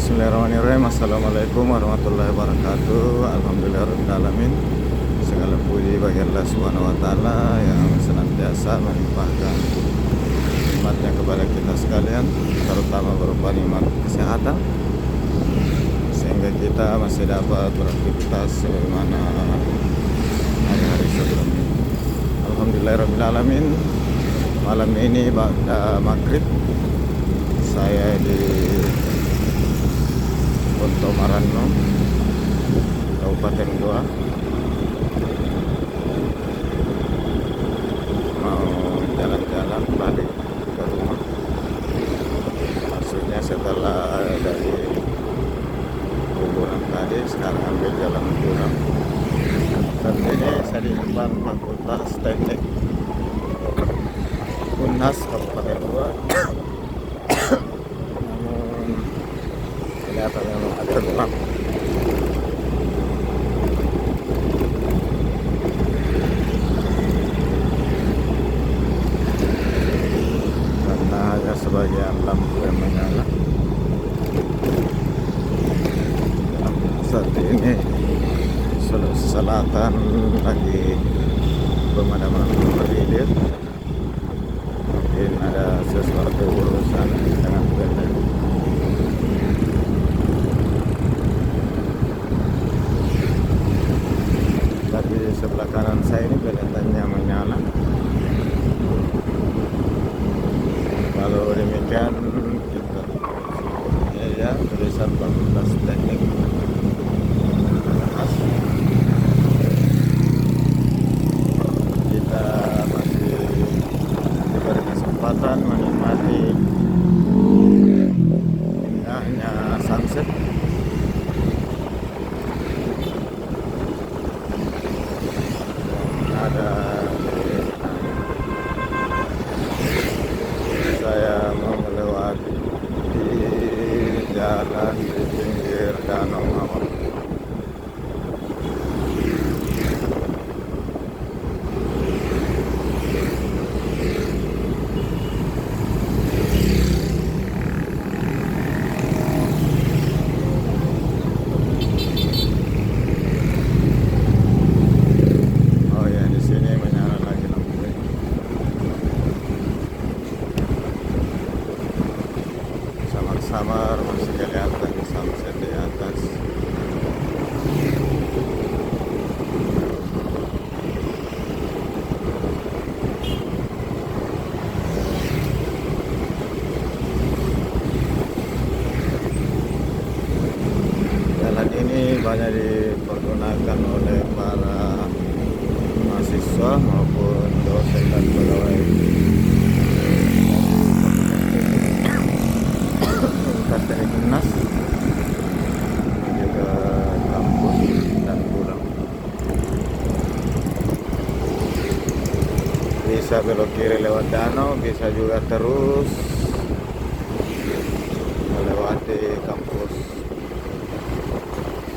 Bismillahirrahmanirrahim. Assalamualaikum warahmatullahi wabarakatuh. Alhamdulillahirrahmanirrahim. Segala puji bagi Allah Subhanahu wa Ta'ala yang senantiasa melimpahkan nikmatnya kepada kita sekalian, terutama berupa nikmat kesehatan, sehingga kita masih dapat beraktivitas sebagaimana hari-hari sebelumnya. Alhamdulillahirrahmanirrahim. Malam ini pada maghrib saya di Ponto Marano, Kabupaten Goa, mau jalan-jalan balik ke rumah. Maksudnya setelah dari kuburan tadi, sekarang ambil jalan pulang. Saat ini saya di depan Fakultas Teknik Unhas Kabupaten Goa. Namun kelihatan memang agak gelap. Karena hanya sebagian lampu yang menyala. Saat ini Sulawesi Selatan lagi pemadaman bergilir. Mungkin ada sesuatu urusan dengan PLN. Tapi di sebelah kanan saya ini kelihatannya menyala. Kalau demikian kita ya tulisan Fakultas Teknik Unhas. Kita masih diberi kesempatan menikmati indahnya sunset. Ada saya mau melewati jalan di pinggir Danau Mawar. Samar masih kelihatan sunset di atas. Jalan ini banyak dipergunakan oleh para mahasiswa maupun dosen dan pegawai Teknik Unhas, juga kampus dan pulang. Bisa belok kiri lewat danau, bisa juga terus melewati kampus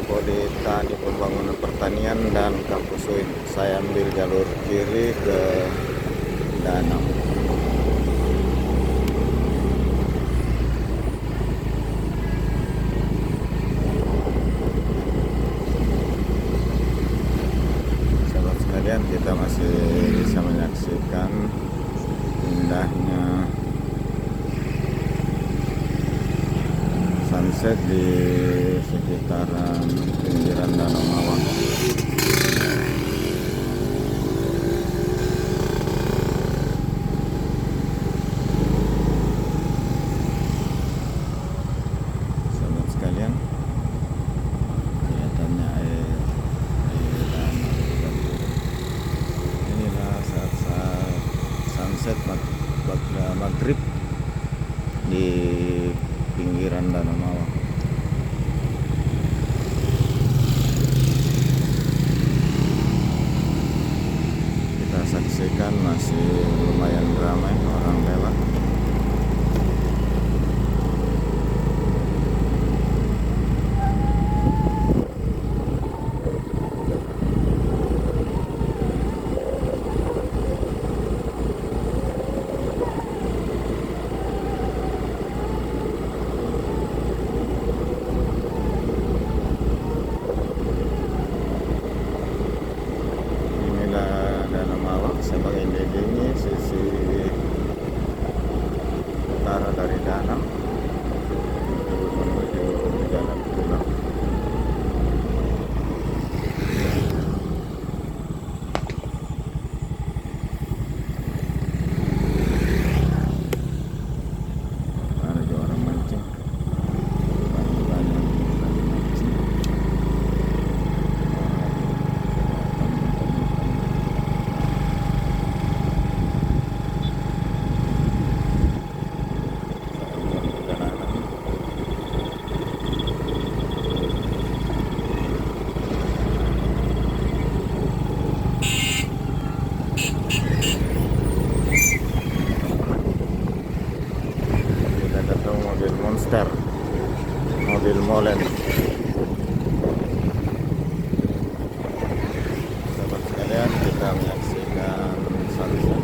Politeknik Pembangunan Pertanian dan kampus UIN. Saya ambil jalur kiri ke danau. Kita masih bisa menyaksikan indahnya sunset di sekitaran pinggiran Danau Mawar. Sahabat sekalian, kelihatannya air sunset maghrib di pinggiran Danau Mawar. mobil molen. Sahabat sekalian, kita menyaksikan sunset.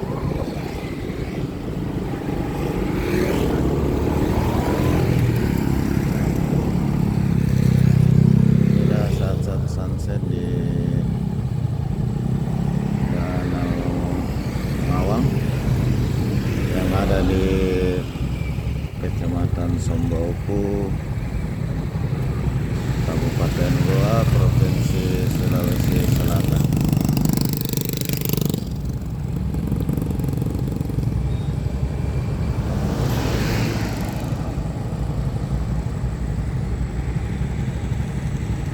Inilah saat-saat sunset di Danau Mawang yang ada di Kecamatan Sombaupu, Kabupaten Goa, Provinsi Sulawesi Selatan.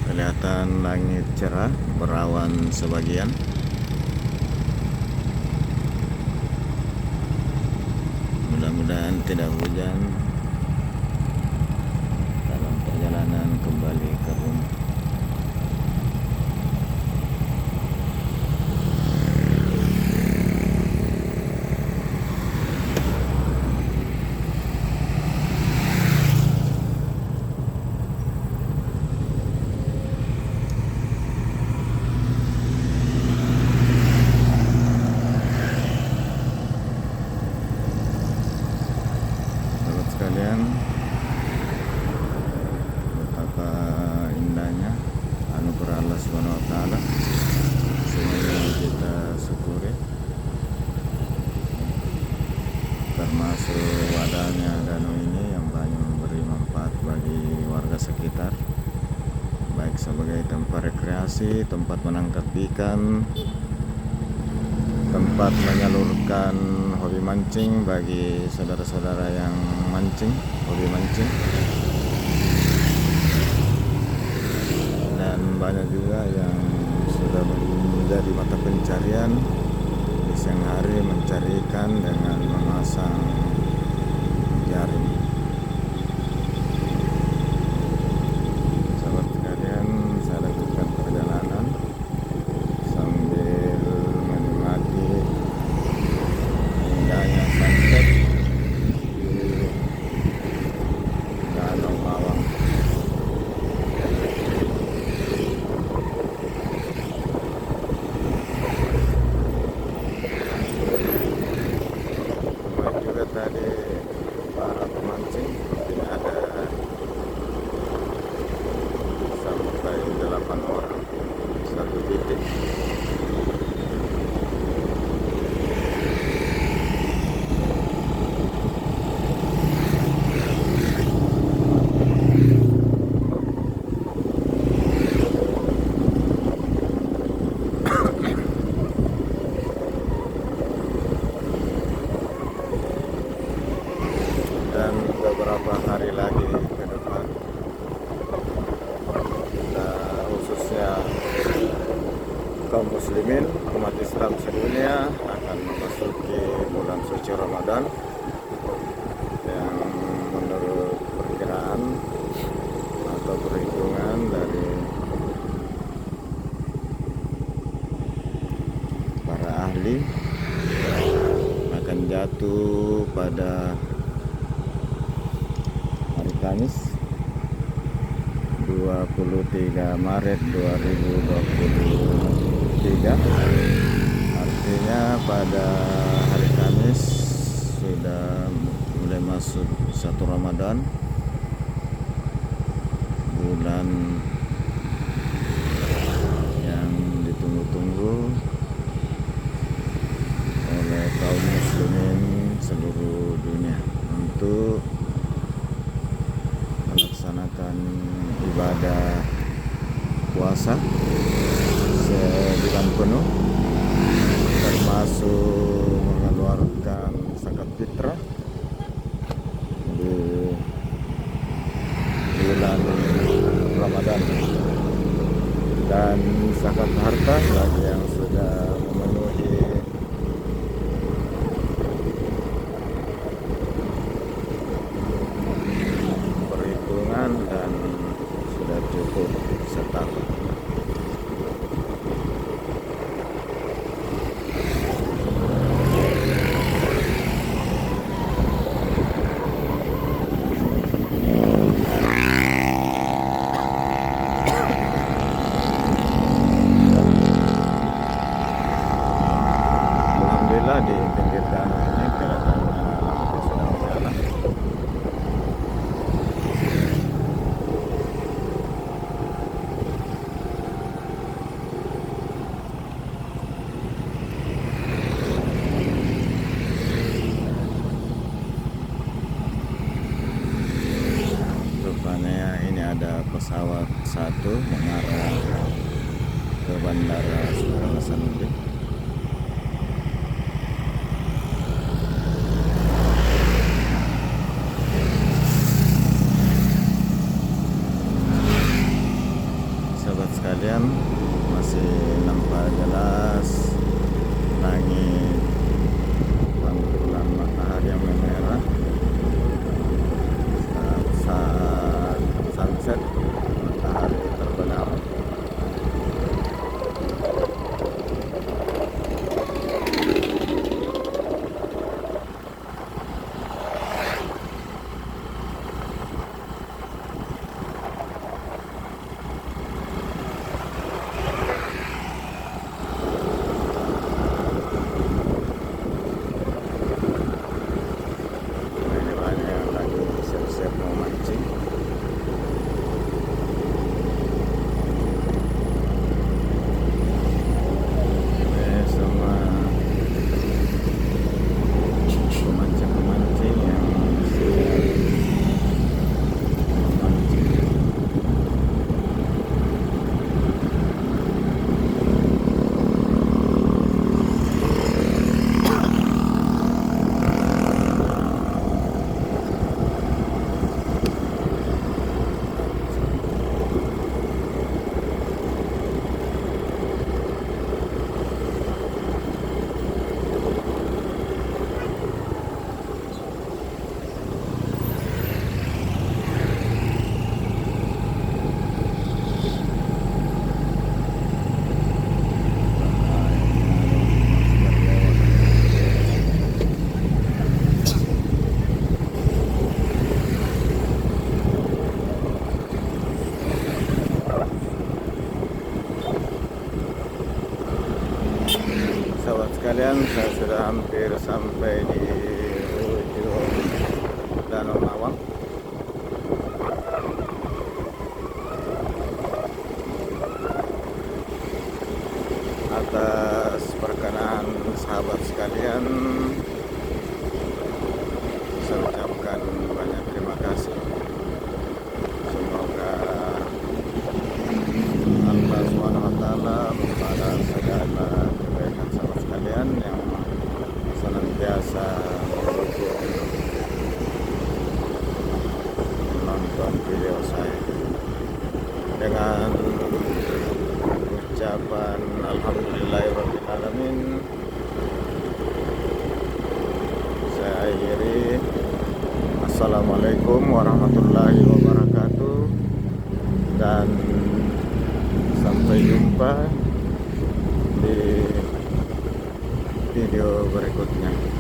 Kelihatan langit cerah, berawan sebagian. Mudah-mudahan tidak hujan dalam perjalanan kembali ke rumah. Sekalian, betapa indahnya anugerah Allah Subhanahu wa taala. Semuanya kita syukuri, termasuk wadahnya danau ini yang banyak memberi manfaat bagi warga sekitar, baik sebagai tempat rekreasi, tempat menangkap ikan, tempat menyalurkan hobi mancing bagi saudara-saudara yang hobi mancing, dan banyak juga yang sudah menjadi mata pencarian di siang hari mencari ikan dengan memasang jaring. Sahabat sekalian, saya lanjutkan perjalanan sambil menikmati indahnya sunset di Danau Mawang. Kemudian juga tadi para pemancing ini ada sampai 8 orang satu titik. Dan beberapa hari lagi ke depan, kita khususnya kaum muslimin, umat Islam sedunia akan memasuki bulan suci Ramadan yang menurut perkiraan atau perhitungan dari para ahli akan jatuh pada hari Kamis 23 Maret 2023. Artinya pada hari Kamis sudah mulai masuk 1 Ramadan, bulan yang ditunggu-tunggu oleh kaum muslimin seluruh dunia untuk melaksanakan ibadah puasa sebulan penuh, termasuk mengeluarkan zakat fitrah di bulan Ramadan, dan zakat harta bagi yang sudah memenuhi perhitungan dan sudah cukup setahun. pesawat satu mengarah ke Bandara Sultan Hasanuddin. Sahabat sekalian, masih nampak jelas langit pantulan matahari yang memerah saat sunset, matahari terbenam. Ini banyak yang lagi siap-siap mau mancing. Ini semua pemancing-pemancing yang siap memancing. Sahabat sekalian, saya sudah hampir sampai di ujung Danau Mawang. Atas perkenan sahabat sekalian, saya ucapkan banyak terima kasih. Semoga Allah SWT membalas segala kebaikan sahabat sekalian yang senantiasa mendukung menonton video saya. Dengan ucapan alhamdulillahirrahmanirrahim, saya akhiri. Assalamualaikum warahmatullahi wabarakatuh, dan sampai jumpa di video berikutnya.